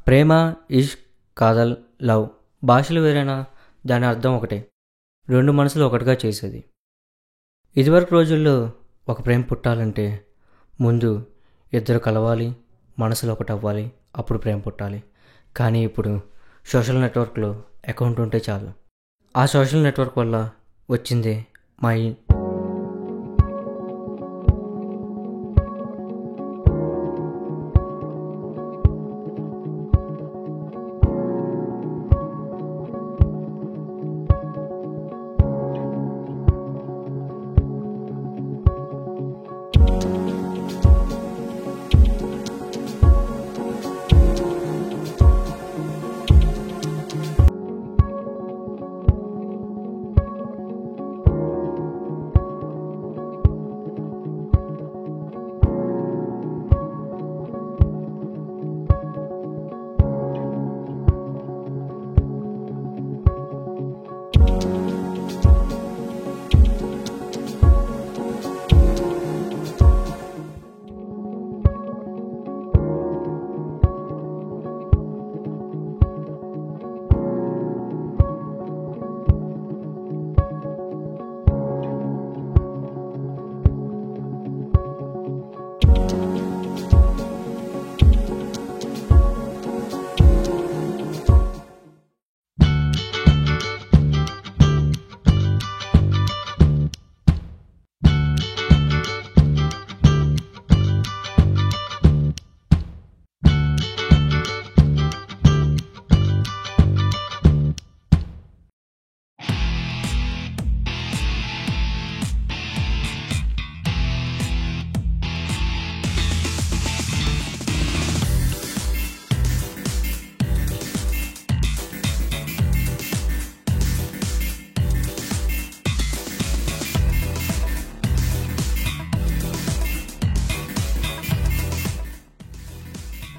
ప్రేమ, ఇష్క్, Kadhal, love భాషలు వేరైనా దాని అర్థం ఒకటే. రెండు మనసులు ఒకటిగా చేసేది. ఇదివరకు రోజుల్లో ఒక ప్రేమ పుట్టాలంటే ముందు ఇద్దరు కలవాలి, మనసులు ఒకటి అవ్వాలి, అప్పుడు ప్రేమ పుట్టాలి. కానీ ఇప్పుడు సోషల్ నెట్వర్క్లో అకౌంట్ ఉంటే చాలు. ఆ సోషల్ నెట్వర్క్ వల్ల వచ్చిందే మా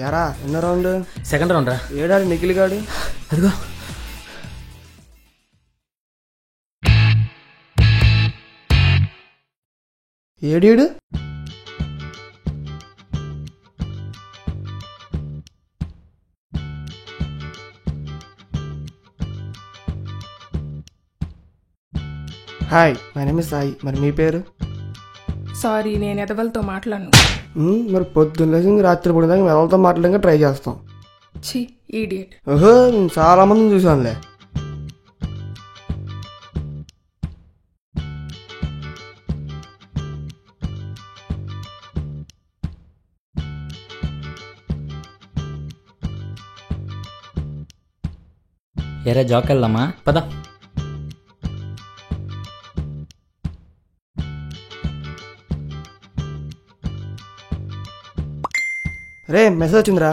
యారా ఎన్నో రౌండ్? సెకండ్ రౌండ్ రా. ఏడాడు నిఖిల్ గాడు? అదిగో ఏడీడు? Hi, my name is Sai. మరి మీ పేరు? సారీ, నేను ఎదవలతో మాట్లాడను. మరి పొద్దున్న లేచి రాత్రి పడిన దాకా ఎవరితో మాట్లాడడానికి ట్రై చేస్తాం. ఛీ, ఈడియట్. ఓహో, నేను చాలా మందిని చూసానులే. ఎరా జాక్ వెళ్దామా? పద. రే, మెసేజ్ వచ్చిందిరా.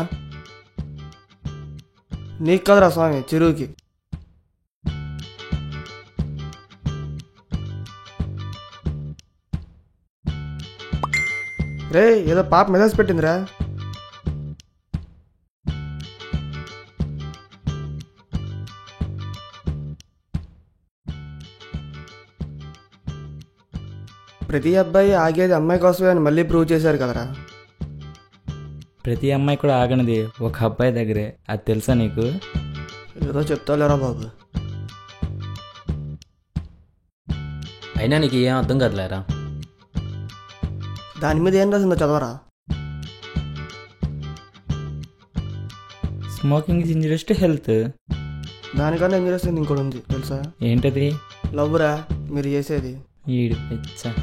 నీకు కదరా స్వామి, చెరువుకి. రే, ఏదో పాప మెసేజ్ పెట్టిందిరా. ప్రతి అబ్బాయి ఆగేది అమ్మాయి కోసమే అని మళ్ళీ ప్రూవ్ చేశారు కదరా. ప్రతి అమ్మాయి కూడా ఆగనిది ఒక అబ్బాయి దగ్గరే, అది తెలుసా నీకు? ఏదో చెప్తాలేరా బాబు. అయినా నీకు ఏం అర్థం కాదులేరా. దాని మీద ఏం రాసిందో చదవరా. Smoking is injurious to health. దానికన్నా ఏం చేస్తుంది ఇంకోటి ఉంది తెలుసా? ఏంటది? లవ్ రా, మీరు చేసేది. ఈడు పిచ్చ.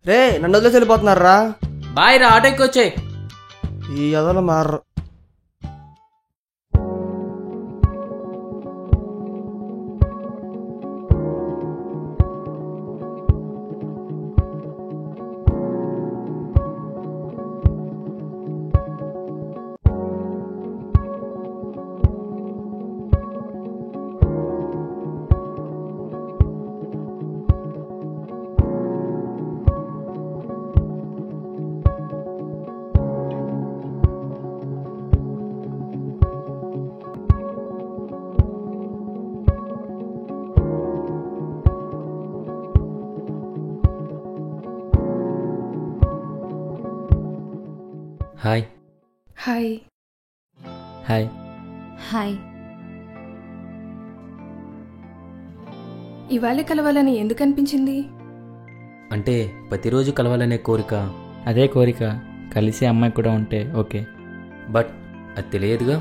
రే నన్ను వదిలేసి వెళ్ళిపోతున్నారా? బాయ్ రా, ఆటో ఎక్కొచ్చాయి. ఈ ఎదలు మారరు. హాయ్. హాయ్. హాయ్. హాయ్. ఇవాళ కలవాలని ఎందుకు అనిపించింది? అంటే ప్రతిరోజు కలవాలనే కోరిక, అదే కోరిక కలిసి అమ్మాయి కూడా ఉంటే ఓకే. బట్ అది తెలియదుగా.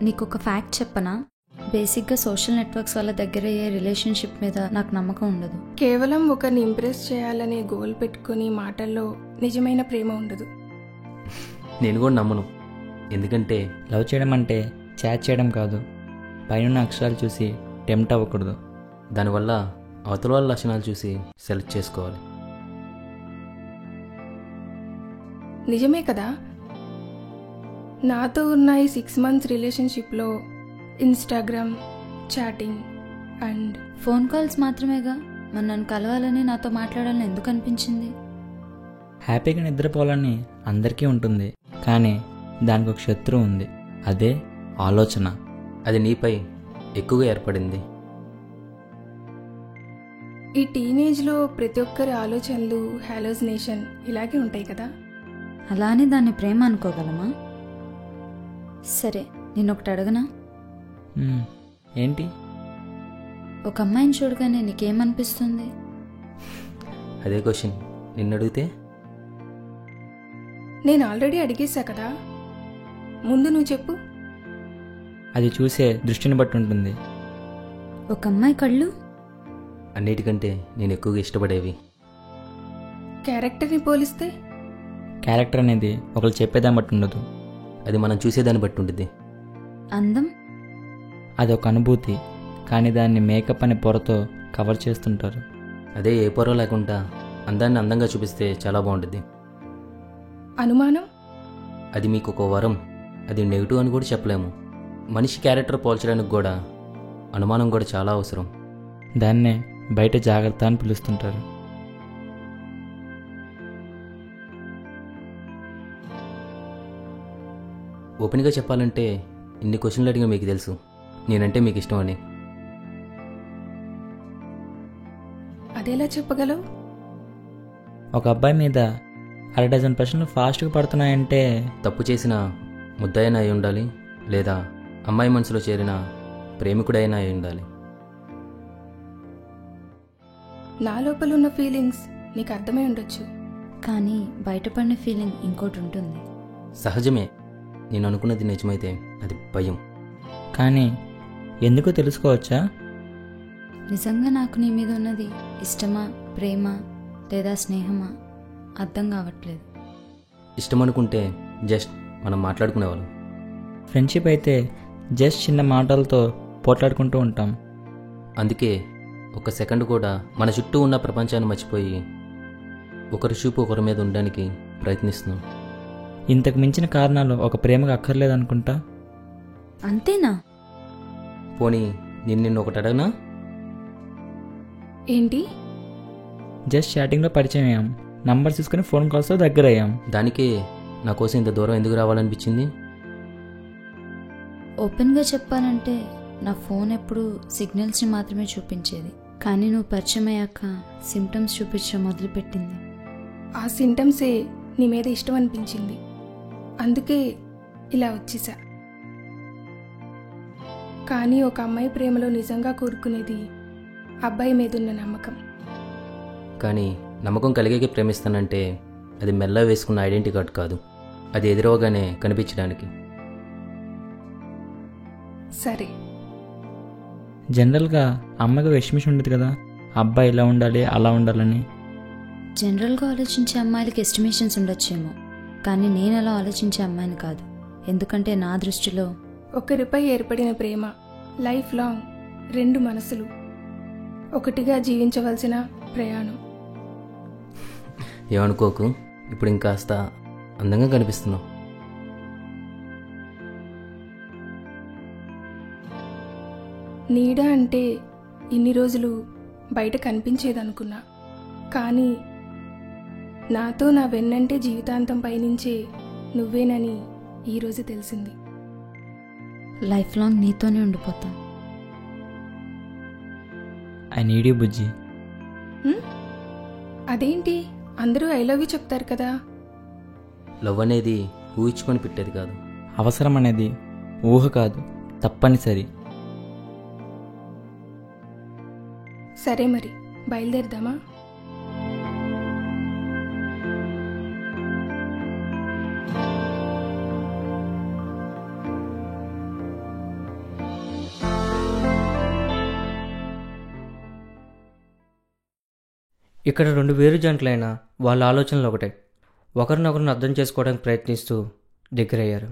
నీకు ఒక ఫ్యాక్ట్ చెప్పనా? బేసిక్గా సోషల్ నెట్వర్క్స్ వల్ల దగ్గర అయ్యే రిలేషన్షిప్ మీద నాకు నమ్మకం ఉండదు. కేవలం ఒకరిని ఇంప్రెస్ చేయాలనే గోల్ పెట్టుకుని మాటల్లో నిజమైన ప్రేమ ఉండదు. నేను కూడా నమ్మను. ఎందుకంటే లవ్ చేయడం అంటే చాట్ చేయడం కాదు, పైన అక్షరాలు చూసి టెంప్ట్ అవ్వకూడదు. దానివల్ల అవతల వాళ్ళ లక్షణాలు చూసి సెలెక్ట్ చేసుకోవాలి. నిజమే కదా. నాతో ఉన్న ఈ 6 months రిలేషన్షిప్లో Instagram, chatting and phone calls మాత్రమేగా. మరి నన్ను కలవాలని, నాతో మాట్లాడాలని ఎందుకు అనిపించింది? హ్యాపీగా నిద్రపోవాలని అందరికీ ఉంటుంది, కానీ దానికి ఒక శత్రువు ఉంది, అదే ఆలోచన. అది నీపై ఎక్కువగా ఏర్పడింది. ఈ టీనేజ్లో ప్రతి ఒక్కరి ఆలోచనలు హాలోజినేషన్ ఇలాగే ఉంటాయి కదా. అలానే దాన్ని ప్రేమ అనుకోగలమా? సరే, నేను ఒకటి అడగనా? ఏంటి? ఒక అమ్మాయిని చూడగానే నీకేమనిపిస్తుంది? అదే క్వశ్చన్ నిన్ను అడిగితే? నేను ఆల్రెడీ అడిగేశా కదా, ముందు నువ్వు చెప్పు. అది చూసే దృష్టిని బట్టి ఉంటుంది. ఒక అమ్మాయి కళ్ళు అన్నిటికంటే నేను ఎక్కువగా ఇష్టపడేవి. క్యారెక్టర్ని పోలిస్తే? క్యారెక్టర్ అనేది ఒకరు చెప్పేదాన్ని బట్టి ఉండదు, అది మనం చూసేదాన్ని బట్టి ఉంటుంది. అందం అది ఒక అనుభూతి, కానీ దాన్ని మేకప్ అనే పొరతో కవర్ చేస్తుంటారు. అదే ఏ పొర లేకుండా అందాన్ని అందంగా చూపిస్తే చాలా బాగుంటుంది. అనుమానం అది మీకు ఒక వరం. అది నెగిటివ్ అని కూడా చెప్పలేము. మనిషి క్యారెక్టర్ పోల్చడానికి కూడా అనుమానం కూడా చాలా అవసరం. దాన్నే బయట జాగ్రత్త అని పిలుస్తుంటారు. ఓపెన్గా చెప్పాలంటే ఇన్ని క్వశ్చన్లు అడిగిన మీకు తెలుసు నేనంటే మీకు ఇష్టం అని. అదేలా చెప్పగలవు? ఒక అబ్బాయి మీద 1/2 ప్రశ్నలు ఫాస్ట్గా పడుతున్నాయంటే తప్పు చేసిన ముద్దాయిన అయి ఉండాలి, లేదా అమ్మాయి మనసులో చేరిన ప్రేమికుడైనా అయి ఉండాలి. నా లోపల ఉన్న ఫీలింగ్స్ నీకు అర్థమై ఉండొచ్చు, కానీ బయటపడిన ఫీలింగ్ ఇంకోటి ఉంటుంది. సహజమే. నేను అనుకున్నది నిజమైతే అది భయం. కానీ ఎందుకో తెలుసుకోవచ్చా? నిజంగా నాకు నీ మీద ఉన్నది ఇష్టమా, ప్రేమ లేదా స్నేహమా అర్థం కావట్లేదు. ఇష్టం అనుకుంటే జస్ట్ మనం మాట్లాడుకునేవాళ్ళం. ఫ్రెండ్షిప్ అయితే జస్ట్ చిన్న మాటలతో పోట్లాడుకుంటూ ఉంటాం. అందుకే ఒక సెకండ్ కూడా మన చుట్టూ ఉన్న ప్రపంచాన్ని మర్చిపోయి ఒకరి చూపు ఒకరి మీద ఉండడానికి ప్రయత్నిస్తున్నాం. ఇంతకు మించిన కారణాలు ఒక ప్రేమకు అక్కర్లేదనుకుంటా. అంతేనా? పోనీ నిన్ను ఒకటి అడగనా? ఏంటి? జస్ట్ చాటింగ్లో పరిచయం అయ్యాం, నంబర్ తీసుకుని ఫోన్ కాల్స్తో దగ్గర అయ్యాం. దానికే నా కోసం ఇంత దూరం ఎందుకు రావాలనిపించింది? ఓపెన్గా చెప్పాలంటే నా ఫోన్ ఎప్పుడు సిగ్నల్స్ని మాత్రమే చూపించేది, కానీ నువ్వు పరిచయం అయ్యాక సిమ్టమ్స్ చూపించడం మొదలుపెట్టింది. ఆ సింటమ్సే నీ మీద ఇష్టం అనిపించింది, అందుకే ఇలా వచ్చేసా. కానీ ఒక అమ్మాయి ప్రేమలో నిజంగా కోరుకునేది అబ్బాయి మీదున్న నమ్మకం. కానీ నమ్మకం కలిగే ప్రేమిస్తానంటే అది మెల్ల వేసుకున్న ఐడెంటిటీ కార్డ్ కాదు, అది ఎదురవగానే కనిపించడానికి. సరే, జనరల్గా అమ్మాయికి విషమిషం ఉండదు కదా, అబ్బాయి ఇలా ఉండాలి అలా ఉండాలని. జనరల్గా ఆలోచించే అమ్మాయిలకి ఎస్టిమేషన్స్ ఉండొచ్చేమో, కానీ నేను అలా ఆలోచించే అమ్మాయిని కాదు. ఎందుకంటే నా దృష్టిలో ఒకరిపై ఏర్పడిన ప్రేమ లైఫ్ లాంగ్, రెండు మనసులు ఒకటిగా జీవించవలసిన ప్రయాణం. ఏమనుకోకు, ఇప్పుడు ఇంకాస్త అందంగా కనిపిస్తున్నావు. నీడ అంటే ఇన్ని రోజులు బయట కనిపించేదనుకున్నా, కానీ నాతో నా వెన్నంటే జీవితాంతం పయనించే నువ్వేనని ఈరోజు తెలిసింది. లైఫ్ లాంగ్ నీతోనే ఉండిపోతా. ఐ నీడ్ యూ బుజ్జి. అదేంటి అందరూ ఐ లవ్ యూ చెప్తారు కదా. లవ్ అనేది ఊహించుకొని పెట్టేది కాదు. అవసరం అనేది ఊహ కాదు, తప్పనిసరి. సరే మరి బయలుదేరదామా? ఇక్కడ రెండు వేరు జంటలైనా వాళ్ళ ఆలోచనలు ఒకటే. ఒకరినొకరిని అర్థం చేసుకోవడానికి ప్రయత్నిస్తూ దగ్గరయ్యారు.